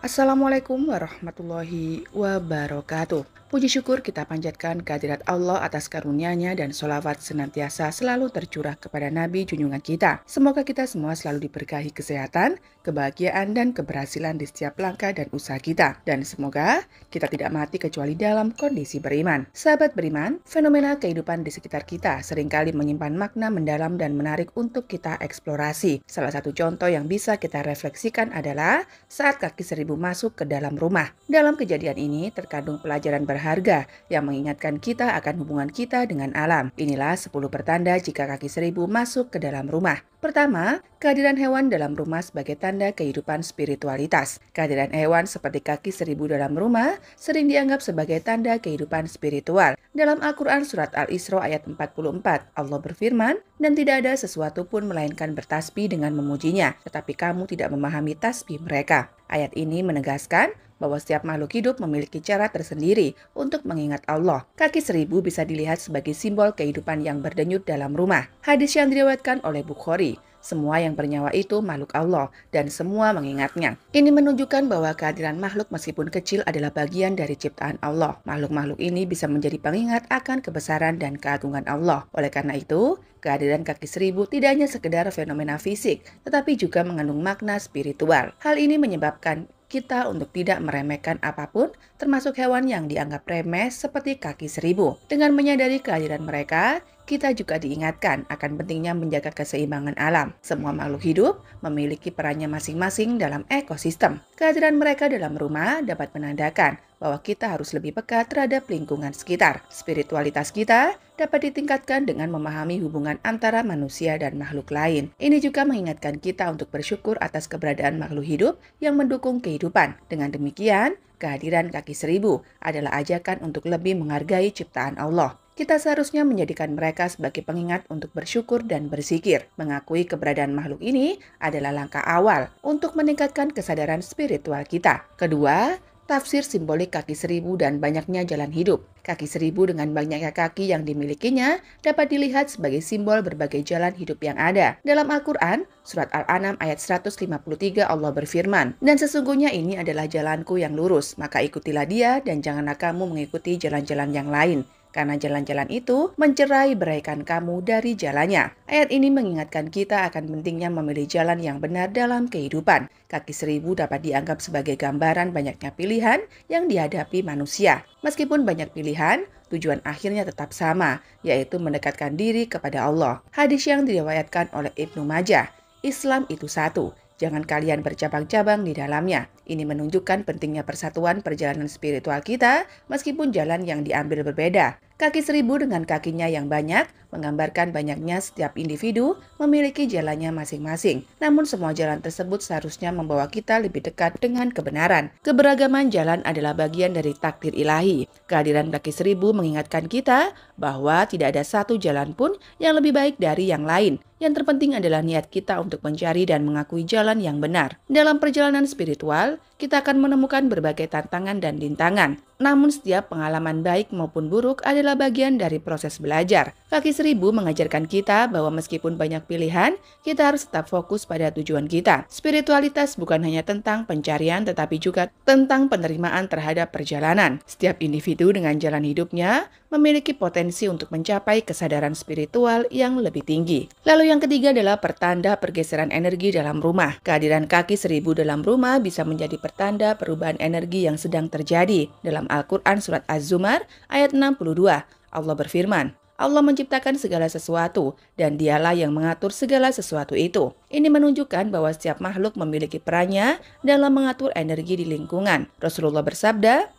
Assalamualaikum warahmatullahi wabarakatuh. Puji syukur kita panjatkan kehadirat Allah atas karunia-Nya dan sholawat senantiasa selalu tercurah kepada Nabi junjungan kita. Semoga kita semua selalu diberkahi kesehatan, kebahagiaan, dan keberhasilan di setiap langkah dan usaha kita. Dan semoga kita tidak mati kecuali dalam kondisi beriman. Sahabat beriman, fenomena kehidupan di sekitar kita seringkali menyimpan makna mendalam dan menarik untuk kita eksplorasi. Salah satu contoh yang bisa kita refleksikan adalah saat kaki seribu masuk ke dalam rumah. Dalam kejadian ini terkandung pelajaran berharga yang mengingatkan kita akan hubungan kita dengan alam. Inilah 10 pertanda jika kaki seribu masuk ke dalam rumah. Pertama, kehadiran hewan dalam rumah sebagai tanda kehidupan spiritualitas. Kehadiran hewan seperti kaki seribu dalam rumah sering dianggap sebagai tanda kehidupan spiritual. Dalam Al-Quran Surat Al-Isra ayat 44, Allah berfirman, "Dan tidak ada sesuatu pun melainkan bertasbih dengan memujinya, tetapi kamu tidak memahami tasbih mereka." Ayat ini menegaskan bahwa setiap makhluk hidup memiliki cara tersendiri untuk mengingat Allah. Kaki seribu bisa dilihat sebagai simbol kehidupan yang berdenyut dalam rumah. Hadis yang diriwayatkan oleh Bukhari, semua yang bernyawa itu makhluk Allah dan semua mengingatnya. Ini menunjukkan bahwa kehadiran makhluk meskipun kecil adalah bagian dari ciptaan Allah. Makhluk-makhluk ini bisa menjadi pengingat akan kebesaran dan keagungan Allah. Oleh karena itu, kehadiran kaki seribu tidak hanya sekedar fenomena fisik, tetapi juga mengandung makna spiritual. Hal ini menyebabkan kita untuk tidak meremehkan apapun, termasuk hewan yang dianggap remeh seperti kaki seribu. Dengan menyadari kehadiran mereka, kita juga diingatkan akan pentingnya menjaga keseimbangan alam. Semua makhluk hidup memiliki perannya masing-masing dalam ekosistem. Kehadiran mereka dalam rumah dapat menandakan bahwa kita harus lebih peka terhadap lingkungan sekitar. Spiritualitas kita dapat ditingkatkan dengan memahami hubungan antara manusia dan makhluk lain. Ini juga mengingatkan kita untuk bersyukur atas keberadaan makhluk hidup yang mendukung kehidupan. Dengan demikian, kehadiran kaki seribu adalah ajakan untuk lebih menghargai ciptaan Allah. Kita seharusnya menjadikan mereka sebagai pengingat untuk bersyukur dan berzikir. Mengakui keberadaan makhluk ini adalah langkah awal untuk meningkatkan kesadaran spiritual kita. Kedua, tafsir simbolik kaki seribu dan banyaknya jalan hidup. Kaki seribu dengan banyaknya kaki yang dimilikinya dapat dilihat sebagai simbol berbagai jalan hidup yang ada. Dalam Al-Quran, Surat Al-An'am ayat 153 Allah berfirman, "Dan sesungguhnya ini adalah jalanku yang lurus, maka ikutilah dia dan janganlah kamu mengikuti jalan-jalan yang lain. Karena jalan-jalan itu mencerai beraikan kamu dari jalannya." Ayat ini mengingatkan kita akan pentingnya memilih jalan yang benar dalam kehidupan. Kaki seribu dapat dianggap sebagai gambaran banyaknya pilihan yang dihadapi manusia. Meskipun banyak pilihan, tujuan akhirnya tetap sama, yaitu mendekatkan diri kepada Allah. Hadis yang diriwayatkan oleh Ibnu Majah, Islam itu satu, jangan kalian bercabang-cabang di dalamnya. Ini menunjukkan pentingnya persatuan perjalanan spiritual kita meskipun jalan yang diambil berbeda. Kaki seribu dengan kakinya yang banyak menggambarkan banyaknya setiap individu memiliki jalannya masing-masing. Namun semua jalan tersebut seharusnya membawa kita lebih dekat dengan kebenaran. Keberagaman jalan adalah bagian dari takdir ilahi. Kehadiran kaki seribu mengingatkan kita bahwa tidak ada satu jalan pun yang lebih baik dari yang lain. Yang terpenting adalah niat kita untuk mencari dan mengakui jalan yang benar. Dalam perjalanan spiritual, kita akan menemukan berbagai tantangan dan rintangan. Namun setiap pengalaman baik maupun buruk adalah bagian dari proses belajar. Kaki seribu mengajarkan kita bahwa meskipun banyak pilihan, kita harus tetap fokus pada tujuan kita. Spiritualitas bukan hanya tentang pencarian, tetapi juga tentang penerimaan terhadap perjalanan. Setiap individu dengan jalan hidupnya memiliki potensi untuk mencapai kesadaran spiritual yang lebih tinggi. Lalu yang ketiga adalah pertanda pergeseran energi dalam rumah. Kehadiran kaki seribu dalam rumah bisa menjadi pertanda perubahan energi yang sedang terjadi. Dalam Al-Quran Surat Az-Zumar ayat 62, Allah berfirman, "Allah menciptakan segala sesuatu dan dialah yang mengatur segala sesuatu itu." Ini menunjukkan bahwa setiap makhluk memiliki perannya dalam mengatur energi di lingkungan. Rasulullah bersabda,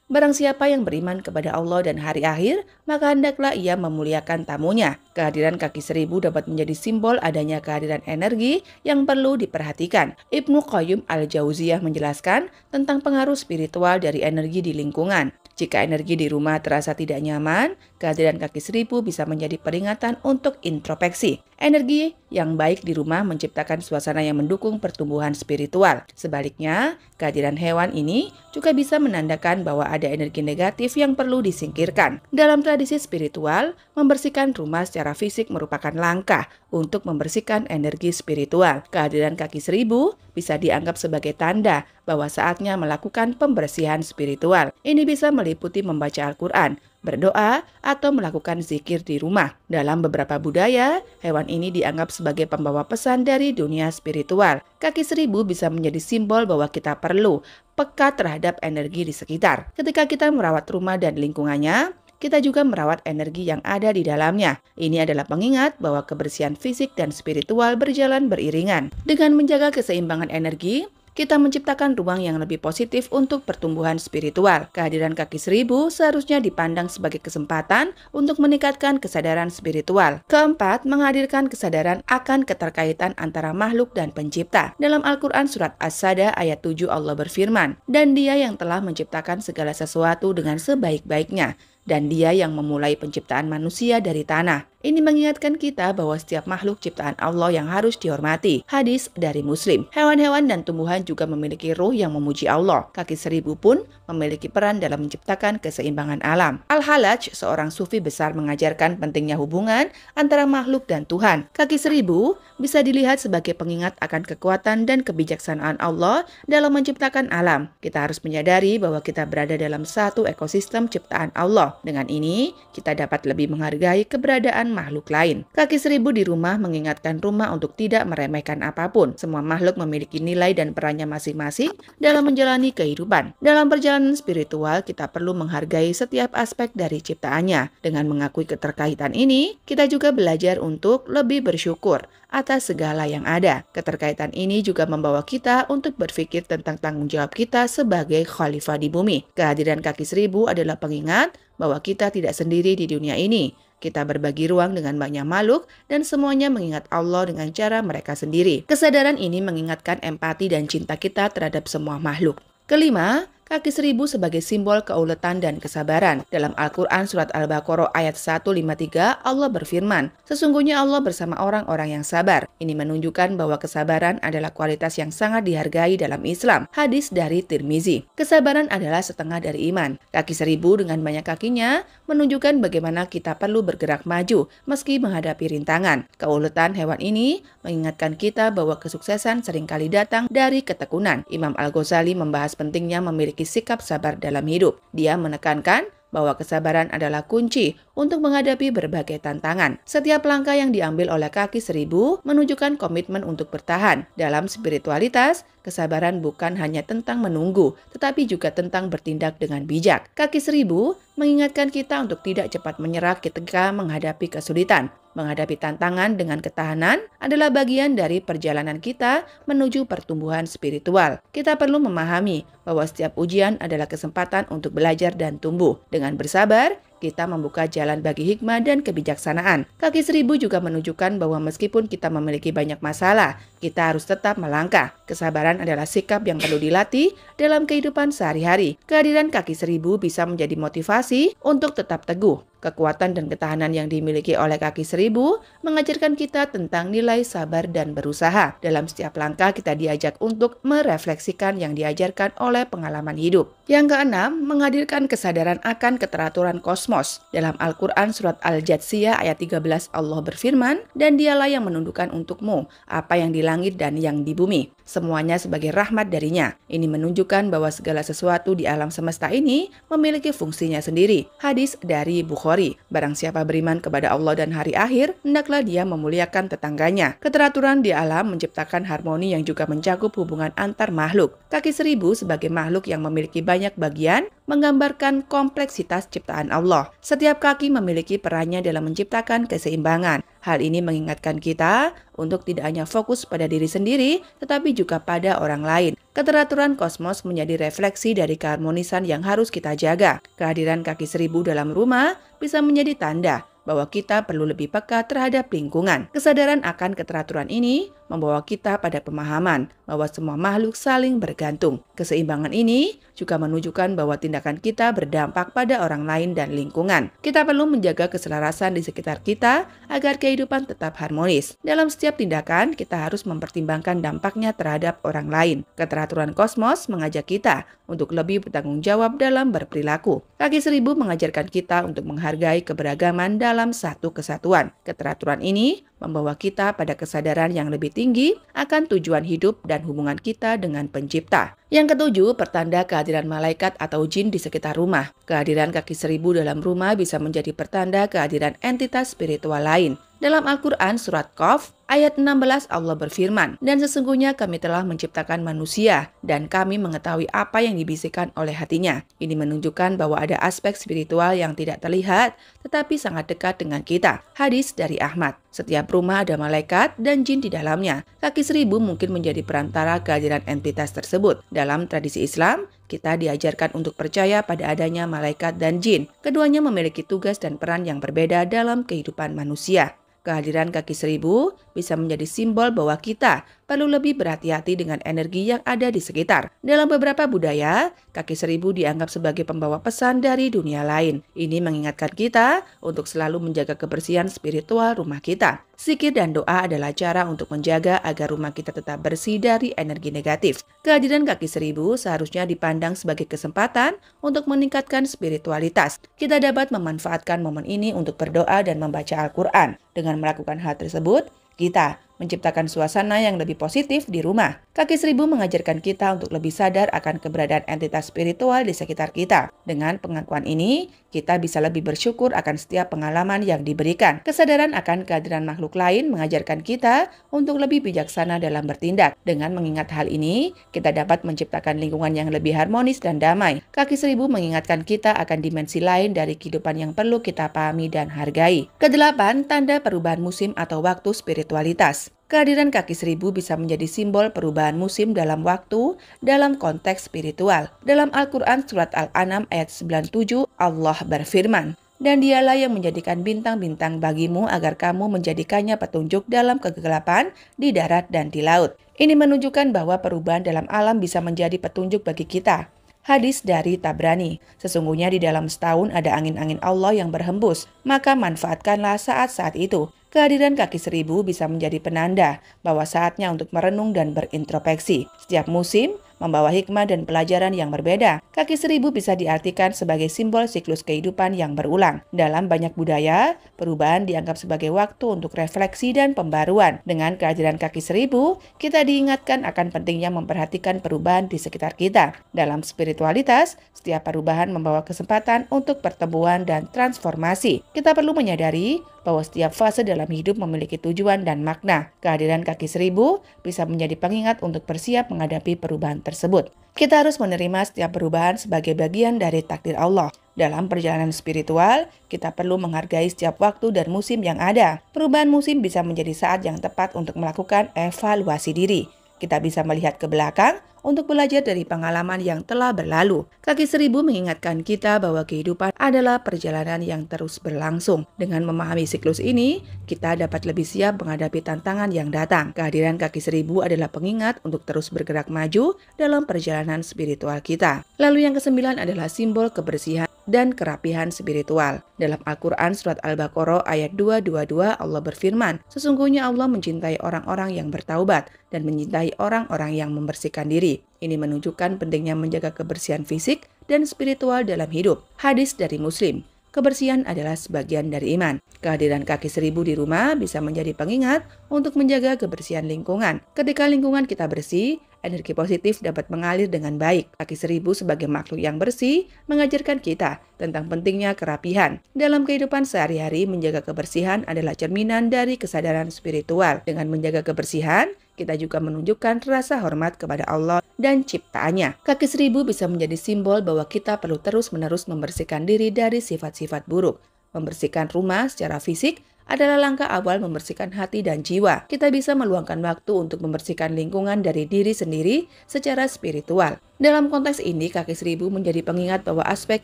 "Barang siapa yang beriman kepada Allah dan hari akhir, maka hendaklah ia memuliakan tamunya." Kehadiran kaki seribu dapat menjadi simbol adanya kehadiran energi yang perlu diperhatikan. Ibnu Qayyim Al-Jauziyah menjelaskan tentang pengaruh spiritual dari energi di lingkungan. Jika energi di rumah terasa tidak nyaman, kehadiran kaki seribu bisa menjadi peringatan untuk introspeksi. Energi yang baik di rumah menciptakan suasana yang mendukung pertumbuhan spiritual. Sebaliknya, kehadiran hewan ini juga bisa menandakan bahwa ada energi negatif yang perlu disingkirkan. Dalam tradisi spiritual, membersihkan rumah secara fisik merupakan langkah untuk membersihkan energi spiritual. Kehadiran kaki seribu bisa dianggap sebagai tanda bahwa saatnya melakukan pembersihan spiritual. Ini bisa meliputi membaca Al-Quran, berdoa, atau melakukan zikir di rumah. Dalam beberapa budaya, hewan ini dianggap sebagai pembawa pesan dari dunia spiritual. Kaki seribu bisa menjadi simbol bahwa kita perlu peka terhadap energi di sekitar. Ketika kita merawat rumah dan lingkungannya, kita juga merawat energi yang ada di dalamnya. Ini adalah pengingat bahwa kebersihan fisik dan spiritual berjalan beriringan. Dengan menjaga keseimbangan energi, kita menciptakan ruang yang lebih positif untuk pertumbuhan spiritual. Kehadiran kaki seribu seharusnya dipandang sebagai kesempatan untuk meningkatkan kesadaran spiritual. Keempat, menghadirkan kesadaran akan keterkaitan antara makhluk dan pencipta. Dalam Al-Quran surat As-Sada ayat 7 Allah berfirman, "Dan Dia yang telah menciptakan segala sesuatu dengan sebaik-baiknya, dan Dia yang memulai penciptaan manusia dari tanah." Ini mengingatkan kita bahwa setiap makhluk ciptaan Allah yang harus dihormati. Hadis dari Muslim. Hewan-hewan dan tumbuhan juga memiliki ruh yang memuji Allah. Kaki seribu pun memiliki peran dalam menciptakan keseimbangan alam. Al-Halaj, seorang sufi besar, mengajarkan pentingnya hubungan antara makhluk dan Tuhan. Kaki seribu bisa dilihat sebagai pengingat akan kekuatan dan kebijaksanaan Allah dalam menciptakan alam. Kita harus menyadari bahwa kita berada dalam satu ekosistem ciptaan Allah. Dengan ini, kita dapat lebih menghargai keberadaan makhluk lain. Kaki seribu di rumah mengingatkan rumah untuk tidak meremehkan apapun. Semua makhluk memiliki nilai dan perannya masing-masing dalam menjalani kehidupan. Dalam perjalanan spiritual, kita perlu menghargai setiap aspek dari ciptaannya. Dengan mengakui keterkaitan ini, kita juga belajar untuk lebih bersyukur atas segala yang ada. Keterkaitan ini juga membawa kita untuk berpikir tentang tanggung jawab kita sebagai khalifah di bumi. Kehadiran kaki seribu adalah pengingat bahwa kita tidak sendiri di dunia ini. Kita berbagi ruang dengan banyak makhluk dan semuanya mengingat Allah dengan cara mereka sendiri. Kesadaran ini mengingatkan empati dan cinta kita terhadap semua makhluk. Kelima, kaki seribu sebagai simbol keuletan dan kesabaran. Dalam Al-Quran surat Al-Baqarah ayat 153, Allah berfirman, "Sesungguhnya Allah bersama orang-orang yang sabar." Ini menunjukkan bahwa kesabaran adalah kualitas yang sangat dihargai dalam Islam. Hadis dari Tirmizi. Kesabaran adalah setengah dari iman. Kaki seribu dengan banyak kakinya menunjukkan bagaimana kita perlu bergerak maju meski menghadapi rintangan. Keuletan hewan ini mengingatkan kita bahwa kesuksesan seringkali datang dari ketekunan. Imam Al-Ghazali membahas pentingnya memiliki sikap sabar dalam hidup. Dia menekankan bahwa kesabaran adalah kunci untuk menghadapi berbagai tantangan. Setiap langkah yang diambil oleh kaki seribu menunjukkan komitmen untuk bertahan. Dalam spiritualitas, kesabaran bukan hanya tentang menunggu, tetapi juga tentang bertindak dengan bijak. Kaki seribu mengingatkan kita untuk tidak cepat menyerah ketika menghadapi kesulitan. Menghadapi tantangan dengan ketahanan adalah bagian dari perjalanan kita menuju pertumbuhan spiritual. Kita perlu memahami bahwa setiap ujian adalah kesempatan untuk belajar dan tumbuh. Dengan bersabar, kita membuka jalan bagi hikmah dan kebijaksanaan. Kaki seribu juga menunjukkan bahwa meskipun kita memiliki banyak masalah, kita harus tetap melangkah. Kesabaran adalah sikap yang perlu dilatih dalam kehidupan sehari-hari. Kehadiran kaki seribu bisa menjadi motivasi untuk tetap teguh. Kekuatan dan ketahanan yang dimiliki oleh kaki seribu mengajarkan kita tentang nilai sabar dan berusaha. Dalam setiap langkah kita diajak untuk merefleksikan yang diajarkan oleh pengalaman hidup. Yang keenam, menghadirkan kesadaran akan keteraturan kosmos. Dalam Al-Quran surat Al-Jathiyah ayat 13 Allah berfirman, "Dan Dialah yang menundukkan untukmu apa yang di langit dan yang di bumi, semuanya sebagai rahmat darinya." Ini menunjukkan bahwa segala sesuatu di alam semesta ini memiliki fungsinya sendiri. Hadis dari Bukhari, "Barang siapa beriman kepada Allah dan hari akhir, hendaklah dia memuliakan tetangganya." Keteraturan di alam menciptakan harmoni yang juga mencakup hubungan antar makhluk. Kaki seribu sebagai makhluk yang memiliki banyak bagian menggambarkan kompleksitas ciptaan Allah. Setiap kaki memiliki perannya dalam menciptakan keseimbangan. Hal ini mengingatkan kita untuk tidak hanya fokus pada diri sendiri, tetapi juga pada orang lain. Keteraturan kosmos menjadi refleksi dari keharmonisan yang harus kita jaga. Kehadiran kaki seribu dalam rumah bisa menjadi tanda bahwa kita perlu lebih peka terhadap lingkungan. Kesadaran akan keteraturan ini membawa kita pada pemahaman bahwa semua makhluk saling bergantung. Keseimbangan ini juga menunjukkan bahwa tindakan kita berdampak pada orang lain dan lingkungan. Kita perlu menjaga keselarasan di sekitar kita agar kehidupan tetap harmonis. Dalam setiap tindakan, kita harus mempertimbangkan dampaknya terhadap orang lain. Keteraturan kosmos mengajak kita untuk lebih bertanggung jawab dalam berperilaku. Kaki seribu mengajarkan kita untuk menghargai keberagaman dalam satu kesatuan. Keteraturan ini membawa kita pada kesadaran yang lebih tinggi tinggi akan tujuan hidup dan hubungan kita dengan Pencipta. Yang ketujuh, pertanda kehadiran malaikat atau jin di sekitar rumah. Kehadiran kaki 1000 dalam rumah bisa menjadi pertanda kehadiran entitas spiritual lain. Dalam Al-Quran surat Qaf ayat 16 Allah berfirman, "Dan sesungguhnya kami telah menciptakan manusia dan kami mengetahui apa yang dibisikkan oleh hatinya." Ini menunjukkan bahwa ada aspek spiritual yang tidak terlihat tetapi sangat dekat dengan kita. Hadis dari Ahmad, setiap rumah ada malaikat dan jin di dalamnya. Kaki 1000 mungkin menjadi perantara kehadiran entitas tersebut. Dalam tradisi Islam, kita diajarkan untuk percaya pada adanya malaikat dan jin. Keduanya memiliki tugas dan peran yang berbeda dalam kehidupan manusia. Kehadiran kaki 1000 bisa menjadi simbol bahwa kita perlu lebih berhati-hati dengan energi yang ada di sekitar. Dalam beberapa budaya, kaki 1000 dianggap sebagai pembawa pesan dari dunia lain. Ini mengingatkan kita untuk selalu menjaga kebersihan spiritual rumah kita. Zikir dan doa adalah cara untuk menjaga agar rumah kita tetap bersih dari energi negatif. Kehadiran kaki 1000 seharusnya dipandang sebagai kesempatan untuk meningkatkan spiritualitas. Kita dapat memanfaatkan momen ini untuk berdoa dan membaca Al-Quran. Dengan melakukan hal tersebut, kita menciptakan suasana yang lebih positif di rumah. Kaki 1000 mengajarkan kita untuk lebih sadar akan keberadaan entitas spiritual di sekitar kita. Dengan pengakuan ini, kita bisa lebih bersyukur akan setiap pengalaman yang diberikan. Kesadaran akan kehadiran makhluk lain mengajarkan kita untuk lebih bijaksana dalam bertindak. Dengan mengingat hal ini, kita dapat menciptakan lingkungan yang lebih harmonis dan damai. Kaki 1000 mengingatkan kita akan dimensi lain dari kehidupan yang perlu kita pahami dan hargai. Kedelapan, tanda perubahan musim atau waktu spiritualitas. Kehadiran kaki 1000 bisa menjadi simbol perubahan musim dalam waktu dalam konteks spiritual. Dalam Al-Quran surat Al-An'am ayat 97 Allah berfirman, "Dan dialah yang menjadikan bintang-bintang bagimu agar kamu menjadikannya petunjuk dalam kegelapan di darat dan di laut." Ini menunjukkan bahwa perubahan dalam alam bisa menjadi petunjuk bagi kita. Hadis dari Tabrani, sesungguhnya di dalam setahun ada angin-angin Allah yang berhembus, maka manfaatkanlah saat-saat itu. Kehadiran kaki 1000 bisa menjadi penanda bahwa saatnya untuk merenung dan berintrospeksi. Setiap musim membawa hikmah dan pelajaran yang berbeda. Kaki 1000 bisa diartikan sebagai simbol siklus kehidupan yang berulang. Dalam banyak budaya, perubahan dianggap sebagai waktu untuk refleksi dan pembaruan. Dengan kehadiran kaki 1000, kita diingatkan akan pentingnya memperhatikan perubahan di sekitar kita. Dalam spiritualitas, setiap perubahan membawa kesempatan untuk pertemuan dan transformasi. Kita perlu menyadari bahwa setiap fase dalam hidup memiliki tujuan dan makna. Kehadiran kaki 1000 bisa menjadi pengingat untuk bersiap menghadapi perubahan tersebut. Kita harus menerima setiap perubahan sebagai bagian dari takdir Allah. Dalam perjalanan spiritual, kita perlu menghargai setiap waktu dan musim yang ada. Perubahan musim bisa menjadi saat yang tepat untuk melakukan evaluasi diri. Kita bisa melihat ke belakang untuk belajar dari pengalaman yang telah berlalu. Kaki 1000 mengingatkan kita bahwa kehidupan adalah perjalanan yang terus berlangsung. Dengan memahami siklus ini, kita dapat lebih siap menghadapi tantangan yang datang. Kehadiran kaki 1000 adalah pengingat untuk terus bergerak maju dalam perjalanan spiritual kita. Lalu yang kesembilan adalah simbol kebersihan dan kerapihan spiritual. Dalam Al-Quran surat Al-Baqarah ayat 222 Allah berfirman, "Sesungguhnya Allah mencintai orang-orang yang bertaubat dan mencintai orang-orang yang membersihkan diri." Ini menunjukkan pentingnya menjaga kebersihan fisik dan spiritual dalam hidup. Hadis dari Muslim, kebersihan adalah sebagian dari iman. Kehadiran kaki 1000 di rumah bisa menjadi pengingat untuk menjaga kebersihan lingkungan. Ketika lingkungan kita bersih, energi positif dapat mengalir dengan baik. Kaki 1000 sebagai makhluk yang bersih mengajarkan kita tentang pentingnya kerapihan. Dalam kehidupan sehari-hari, menjaga kebersihan adalah cerminan dari kesadaran spiritual. Dengan menjaga kebersihan, kita juga menunjukkan rasa hormat kepada Allah dan ciptaannya. Kaki 1000 bisa menjadi simbol bahwa kita perlu terus-menerus membersihkan diri dari sifat-sifat buruk. Membersihkan rumah secara fisik adalah langkah awal membersihkan hati dan jiwa. Kita bisa meluangkan waktu untuk membersihkan lingkungan dari diri sendiri secara spiritual. Dalam konteks ini, kaki 1000 menjadi pengingat bahwa aspek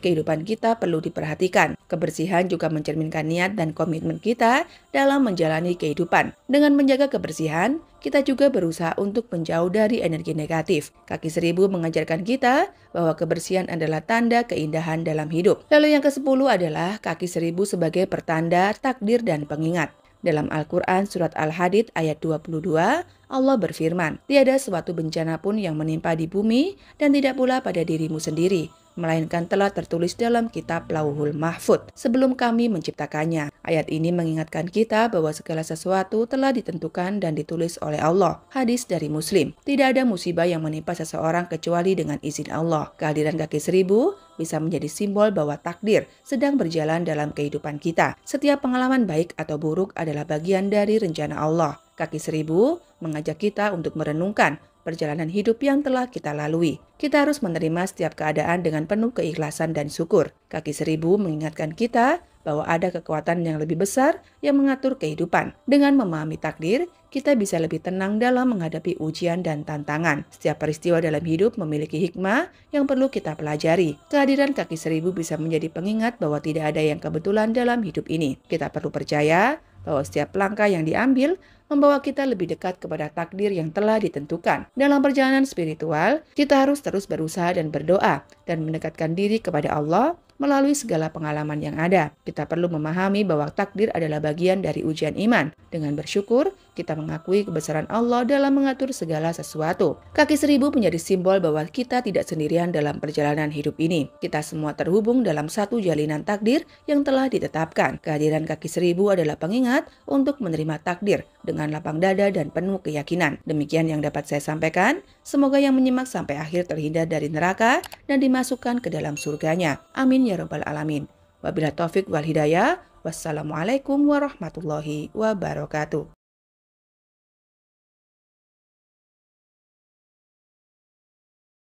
kehidupan kita perlu diperhatikan. Kebersihan juga mencerminkan niat dan komitmen kita dalam menjalani kehidupan. Dengan menjaga kebersihan, kita juga berusaha untuk menjauh dari energi negatif. Kaki 1000 mengajarkan kita bahwa kebersihan adalah tanda keindahan dalam hidup. Lalu yang ke-10 adalah kaki 1000 sebagai pertanda takdir dan pengingat. Dalam Al-Quran surat Al-Hadid ayat 22, Allah berfirman, "Tiada suatu bencana pun yang menimpa di bumi dan tidak pula pada dirimu sendiri, melainkan telah tertulis dalam kitab Lauhul Mahfud sebelum kami menciptakannya. Ayat ini mengingatkan kita bahwa segala sesuatu telah ditentukan dan ditulis oleh Allah. Hadis dari Muslim. Tidak ada musibah yang menimpa seseorang kecuali dengan izin Allah. Kehadiran kaki seribu bisa menjadi simbol bahwa takdir sedang berjalan dalam kehidupan kita. Setiap pengalaman baik atau buruk adalah bagian dari rencana Allah. Kaki seribu mengajak kita untuk merenungkan perjalanan hidup yang telah kita lalui. Kita harus menerima setiap keadaan dengan penuh keikhlasan dan syukur. Kaki seribu mengingatkan kita bahwa ada kekuatan yang lebih besar yang mengatur kehidupan. Dengan memahami takdir, kita bisa lebih tenang dalam menghadapi ujian dan tantangan. Setiap peristiwa dalam hidup memiliki hikmah yang perlu kita pelajari. Kehadiran kaki seribu bisa menjadi pengingat bahwa tidak ada yang kebetulan dalam hidup ini. Kita perlu percaya bahwa setiap langkah yang diambil membawa kita lebih dekat kepada takdir yang telah ditentukan. Dalam perjalanan spiritual, kita harus terus berusaha dan berdoa dan mendekatkan diri kepada Allah melalui segala pengalaman yang ada. Kita perlu memahami bahwa takdir adalah bagian dari ujian iman. Dengan bersyukur, kita mengakui kebesaran Allah dalam mengatur segala sesuatu. Kaki seribu menjadi simbol bahwa kita tidak sendirian dalam perjalanan hidup ini. Kita semua terhubung dalam satu jalinan takdir yang telah ditetapkan. Kehadiran kaki seribu adalah pengingat untuk menerima takdir dengan lapang dada dan penuh keyakinan. Demikian yang dapat saya sampaikan. Semoga yang menyimak sampai akhir terhindar dari neraka dan dimasukkan ke dalam surganya. Amin ya rabbal alamin. Wabillahi taufik wal hidayah. Wassalamualaikum warahmatullahi wabarakatuh.